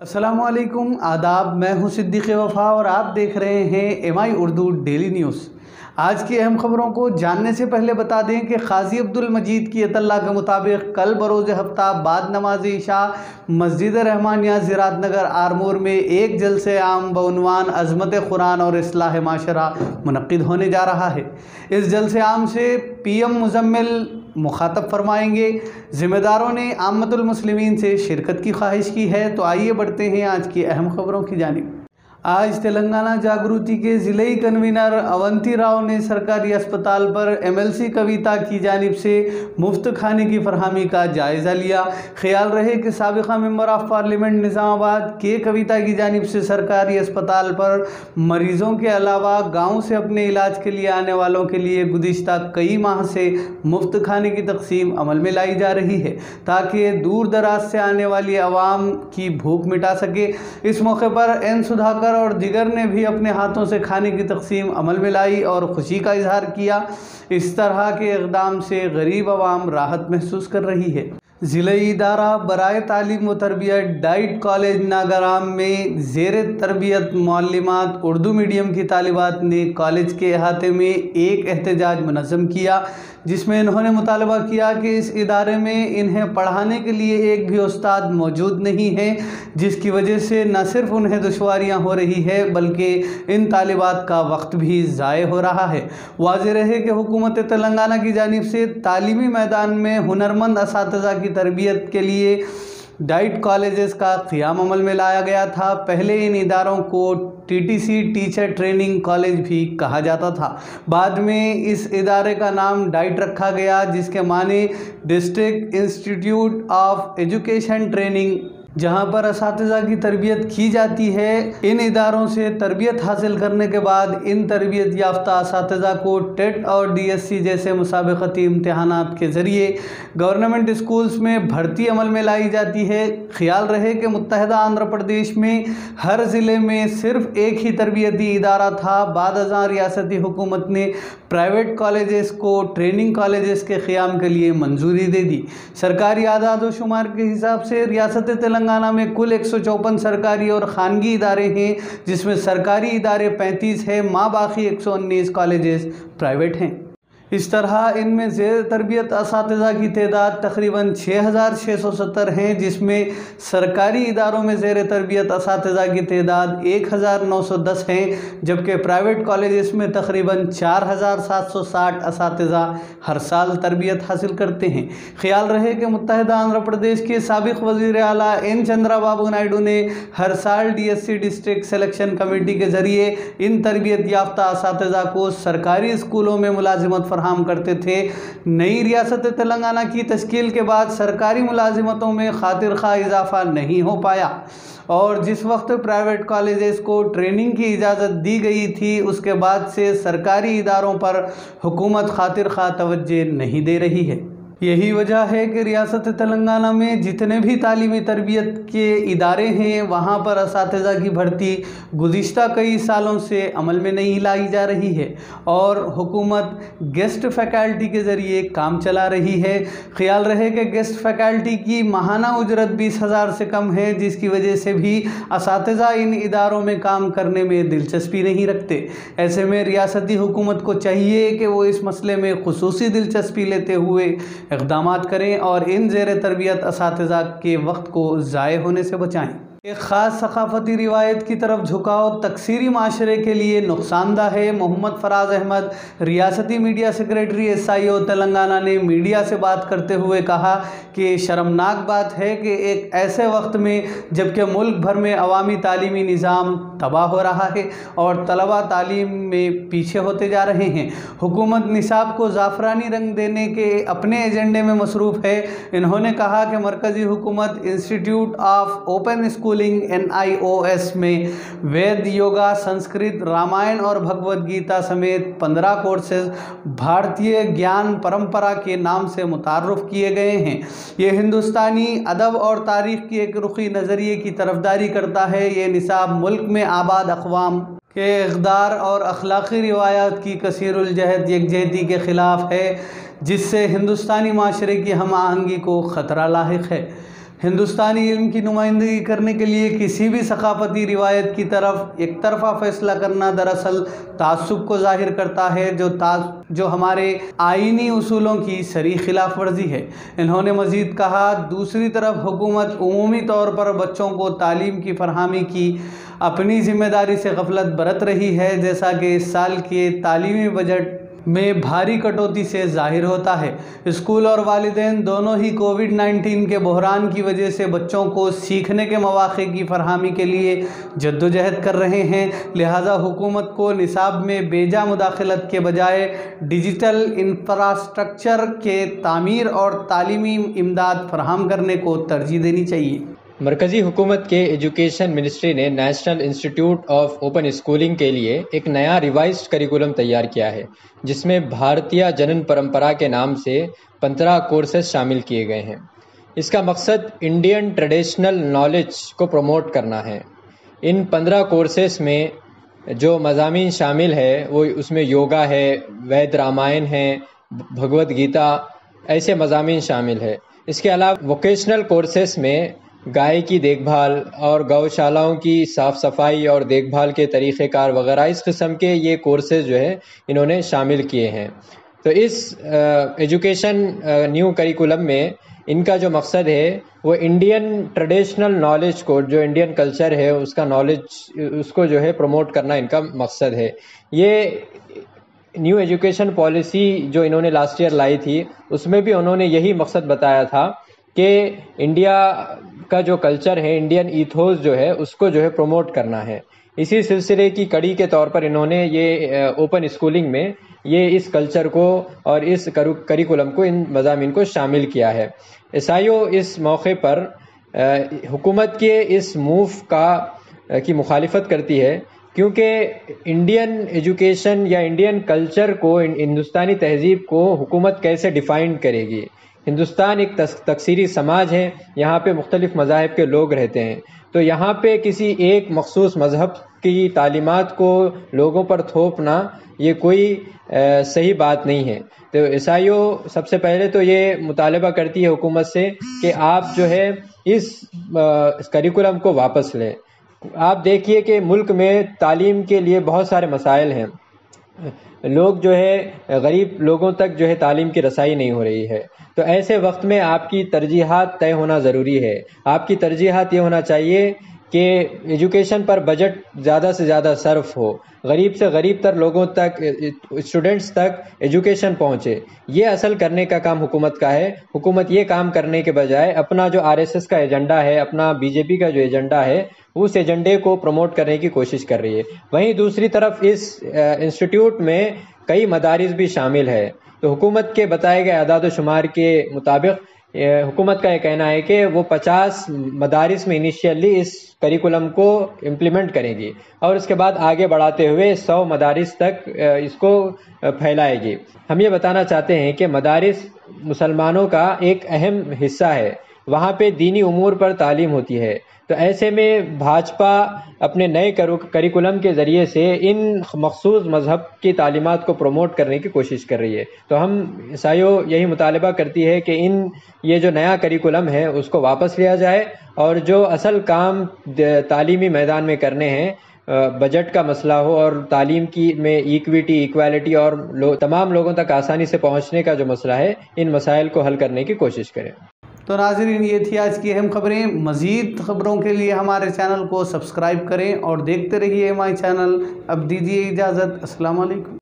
अस्सलाम वालेकुम, आदाब। मैं हूं सिद्दीक़ वफ़ा और आप देख रहे हैं MI उर्दू डेली न्यूज़। आज की अहम खबरों को जानने से पहले बता दें कि क़ाज़ी अब्दुल मजीद की अतल्ला के मुताबिक कल बरोज़ हफ्ता बाद नमाज इशा मस्जिद रहमानिया ज़िरात नगर आरमूर में एक जलसे आम बउनवान अज़मत कुरान और इस्लाह माशरा मुनक़्क़िद होने जा रहा है। इस जलसे आम से PM मुज़म्मिल मुखातब फरमाएंगे। ज़िम्मेदारों ने आम्मतुल मुस्लिमीन से शिरकत की ख्वाहिश की है। तो आइए बढ़ते हैं आज की अहम खबरों की जानिब। आज तेलंगाना जागृति के ज़िले कन्वीनर अवंती राव ने सरकारी अस्पताल पर MLC कविता की जानिब से मुफ्त खाने की फरहमी का जायज़ा लिया। ख्याल रहे कि साबिक़ा मेंबर ऑफ पार्लियामेंट निज़ामाबाद के कविता की जानिब से सरकारी अस्पताल पर मरीज़ों के अलावा गाँव से अपने इलाज के लिए आने वालों के लिए गुज़िश्ता कई माह से मुफ्त खाने की तक़सीम अमल में लाई जा रही है ताकि दूर दराज से आने वाली आवाम की भूख मिटा सके। इस मौके पर N सुधाकर और दिगर ने भी अपने हाथों से खाने की तक़सीम अमल में लाई और खुशी का इजहार किया। इस तरह के इक़दाम से गरीब आवाम राहत महसूस कर रही है। ज़िले इदारा बराए तालीम व तरबियत डाइट कॉलेज नागाराम में ज़ेर तरबियत मुअल्लिमात उर्दू मीडियम की तालिबात ने कॉलेज के अहाते में एक एहतजाज मुनज़्ज़म किया, जिसमें इन्होंने मुतालबा किया कि इस इदारे में इन्हें पढ़ाने के लिए एक भी उस्ताद मौजूद नहीं है, जिसकी वजह से न सिर्फ उन्हें दुश्वारियाँ हो रही है बल्कि इन तालिबात का वक्त भी ज़ाय हो रहा है। वाज़ेह रहे कि हुकूमत तेलंगाना की जानिब से तालीमी मैदान में हुनरमंद असातिज़ा की तरबियत के लिए डाइट कॉलेजेस का क़याम अमल में लाया गया था। पहले इन इदारों को TTC टीचर ट्रेनिंग कॉलेज भी कहा जाता था। बाद में इस इदारे का नाम डाइट रखा गया, जिसके माने district institute of education training, जहां पर असातिज़ा की तरबियत की जाती है। इन इदारों से तरबियत हासिल करने के बाद इन तरबियत याफ्ता असातिज़ा को टेट और DSC जैसे मुसाबिक़ती इम्तहानात के ज़रिए गवर्नमेंट स्कूल्स में भर्ती अमल में लाई जाती है। ख्याल रहे कि मुत्तहदा आंध्र प्रदेश में हर ज़िले में सिर्फ एक ही तरबियती इदारा था। बाद अज़ां रियासती हुकूमत ने प्राइवेट कॉलेजेस को ट्रेनिंग कॉलेजेस के क़याम के लिए मंजूरी दे दी। सरकारी आदाद व शुमार के हिसाब से रियासत तेलंगाना में कुल 154 सरकारी और ख़ानगी इदारे हैं, जिसमें सरकारी इदारे 35 हैं, माँ बाकी 119 कॉलेजेस प्राइवेट हैं। इस तरह इनमें ज़ेर तरबियत असातिज़ा की तादाद तकरीबन 6670 हैं, जिसमें सरकारी इदारों में ज़ेर तरबियत असातिज़ा की तादाद 1910 हैं, जबकि प्राइवेट कॉलेजेस में तकरीबन 4760 असातिज़ा हर साल तरबियत हासिल करते हैं। ख्याल रहे कि मुत्तहदा आंध्र प्रदेश के साबिक़ वज़ीर आला N चंद्राबाबू नायडू ने हर साल DSC डिस्ट्रिक्ट सिलेक्शन कमेटी के ज़रिए इन तरबियत याफ्ता असातिज़ा को सरकारी स्कूलों में मुलाजिमत फराहम करते थे। नई रियासत तेलंगाना की तश्कील के बाद सरकारी मुलाजिमतों में खातिर खा इजाफा नहीं हो पाया और जिस वक्त प्राइवेट कॉलेजेस को ट्रेनिंग की इजाज़त दी गई थी, उसके बाद से सरकारी इदारों पर हुकूमत खातिर खा तवज्जो नहीं दे रही है। यही वजह है कि रियासत तेलंगाना में जितने भी तालीमी तरबियत के इदारे हैं, वहाँ पर असातिज़ा की भर्ती गुज़िश्ता कई सालों से अमल में नहीं लाई जा रही है और हुकूमत गेस्ट फैकल्टी के ज़रिए काम चला रही है। ख्याल रहे कि गेस्ट फैकल्टी की माहाना उजरत 20,000 से कम है, जिसकी वजह से भी असातिज़ा इन इदारों में काम करने में दिलचस्पी नहीं रखते। ऐसे में रियासती हुकूमत को चाहिए कि वो इस मसले में खुसूसी दिलचस्पी लेते हुए इक़दामात करें और इन ज़ेर तरबियत असातिज़ा के वक्त को ज़ाय होने से बचाएं। एक ख़ास सकाफ़ती रिवायत की तरफ झुकाव तकसीरी माशरे के लिए नुकसानदा है। मोहम्मद फराज अहमद, रियासती मीडिया सेक्रेटरी SIO तेलंगाना ने मीडिया से बात करते हुए कहा कि शर्मनाक बात है कि एक ऐसे वक्त में जबकि मुल्क भर में अवामी तालीमी निज़ाम तबाह हो रहा है और तलबा तालीम में पीछे होते जा रहे हैं, हुकूमत निसाब को ज़ाफ़रानी रंग देने के अपने एजेंडे में मसरूफ़ है। इन्होंने कहा कि मरकज़ी हुकूमत institute of open schooling NIOS में वेद, योगा, संस्कृत, रामायण और भगवद गीता समेत 15 कोर्सेज भारतीय ज्ञान परंपरा के नाम से मुतारुफ़ किए गए हैं। ये हिंदुस्तानी अदब और तारीख़ की एक रुखी नज़रिए की तरफदारी करता है। ये निसाब मुल्क में आबाद अक़वाम के इक़दार और अखलाक़ी रिवायात की कसीरुल जहद यकजहती के ख़िलाफ़ है, जिससे हिंदुस्तानी माशरे की हम आहंगी को ख़तरा लाहिक़ है। ہندوستانی علم کی نمائندگی کرنے کے لیے کسی بھی ثقافتی روایت کی طرف ایک طرفہ فیصلہ کرنا دراصل تعصب کو ظاہر کرتا ہے جو ہمارے آئینی اصولوں کی صریح خلاف ورزی ہے۔ انہوں نے مزید کہا، دوسری طرف حکومت عمومی طور پر بچوں کو تعلیم کی فراہمی کی اپنی ذمہ داری سے غفلت برت رہی ہے، جیسا کہ اس سال کے تعلیمی بجٹ میں بھاری کٹوتی سے ظاہر ہوتا ہے۔ اسکول اور والدین دونوں ہی کووڈ-19 کے بحران کی وجہ سے بچوں کو سیکھنے کے مواقع کی فراہمی کے لیے جدوجہد کر رہے ہیں، لہٰذا حکومت کو نصاب میں بیجا مداخلت کے بجائے ڈیجیٹل انفراسٹرکچر کے تعمیر اور تعلیمی امداد فراہم کرنے کو ترجیح دینی چاہیے۔ مرکزی حکومت کے ایجوکیشن منسٹری نے national institute of open schooling کے لیے ایک نیا ریوائزڈ کریکولم تیار کیا ہے، جس میں بھارتیہ جنن پرمپرا کے نام سے 15 کورسز شامل کیے گئے ہیں۔ اس کا مقصد انڈین ٹریڈیشنل نالج کو پروموٹ کرنا ہے۔ ان 15 کورسز میں جو مضامین شامل ہے وہ اس میں یوگا ہے، وید رامائن ہے، بھگوت گیتا، ایسے مضامین شامل ہے۔ اس کے علاوہ ووکیشنل کورسز میں گائے کی دیکھ بھال اور گوشالاؤں کی صاف صفائی اور دیکھ بھال کے طریقہ کار وغیرہ اس قسم کے یہ کورسز جو ہے انہوں نے شامل کیے ہیں۔ تو اس ایجوکیشن نیو کریکولم میں ان کا جو مقصد ہے وہ انڈین ٹریڈیشنل نالج کو، جو انڈین کلچر ہے اس کا نالج، اس کو جو ہے پروموٹ کرنا ان کا مقصد ہے۔ یہ نیو ایجوکیشن پالیسی جو انہوں نے لاسٹ ایئر لائی تھی، اس میں بھی انہوں نے یہی مقصد بتایا تھا کہ انڈیا کا جو کلچر ہے، انڈین ایتھوس جو ہے اس کو جو ہے پروموٹ کرنا ہے۔ اسی سلسلے کی کڑی کے طور پر انہوں نے یہ اوپن اسکولنگ میں یہ اس کلچر کو اور اس کریکولم کو، ان مضامین کو شامل کیا ہے۔ عیسائیوں اس موقع پر حکومت کے اس موو کی مخالفت کرتی ہے، کیونکہ انڈین ایجوکیشن یا انڈین کلچر کو، ہندوستانی تہذیب کو حکومت کیسے ڈیفائن کرے گی۔ ہندوستان ایک تکثیری سماج ہے، یہاں پہ مختلف مذاہب کے لوگ رہتے ہیں، تو یہاں پہ کسی ایک مخصوص مذہب کی تعلیمات کو لوگوں پر تھوپنا یہ کوئی صحیح بات نہیں ہے۔ تو عیسائیوں سب سے پہلے تو یہ مطالبہ کرتی ہے حکومت سے کہ آپ جو ہے اس کریکولم کو واپس لیں۔ آپ دیکھیے کہ ملک میں تعلیم کے لیے بہت سارے مسائل ہیں، لوگ جو ہے غریب لوگوں تک جو ہے تعلیم کی رسائی نہیں ہو رہی ہے۔ تو ایسے وقت میں آپ کی ترجیحات طے ہونا ضروری ہے۔ آپ کی ترجیحات یہ ہونا چاہیے کہ ایجوکیشن پر بجٹ زیادہ سے زیادہ صرف ہو، غریب سے غریب تر لوگوں تک، اسٹوڈنٹس تک ایجوکیشن پہنچے۔ یہ اصل کرنے کا کام حکومت کا ہے۔ حکومت یہ کام کرنے کے بجائے اپنا جو RSS کا ایجنڈا ہے، اپنا BJP کا جو ایجنڈا ہے، اس ایجنڈے کو پروموٹ کرنے کی کوشش کر رہی ہے۔ وہیں دوسری طرف اس انسٹیٹیوٹ میں کئی مدارس بھی شامل ہے۔ تو حکومت کے بتائے گئے اعداد و شمار کے مطابق حکومت کا یہ کہنا ہے کہ وہ 50 مدارس میں انیشیلی اس کریکولم کو امپلیمنٹ کرے گی اور اس کے بعد آگے بڑھاتے ہوئے 100 مدارس تک اس کو پھیلائے گی۔ ہم یہ بتانا چاہتے ہیں کہ مدارس مسلمانوں کا ایک اہم حصہ ہے، وہاں پہ دینی امور پر تعلیم ہوتی ہے۔ تو ایسے میں بھاجپا اپنے نئے کریکولم کے ذریعے سے ان مخصوص مذہب کی تعلیمات کو پروموٹ کرنے کی کوشش کر رہی ہے۔ تو ہم عیسائیوں یہی مطالبہ کرتی ہے کہ یہ جو نیا کریکولم ہے اس کو واپس لیا جائے اور جو اصل کام تعلیمی میدان میں کرنے ہیں، بجٹ کا مسئلہ ہو اور تعلیم کی میں ایکویلٹی اور تمام لوگوں تک آسانی سے پہنچنے کا جو مسئلہ ہے، ان مسائل کو حل کرنے کی کوشش کریں۔ تو ناظرین، یہ تھی آج کی اہم خبریں۔ مزید خبروں کے لیے ہمارے چینل کو سبسکرائب کریں اور دیکھتے رہیے ہمارے چینل۔ اب دیجیے اجازت، السلام علیکم۔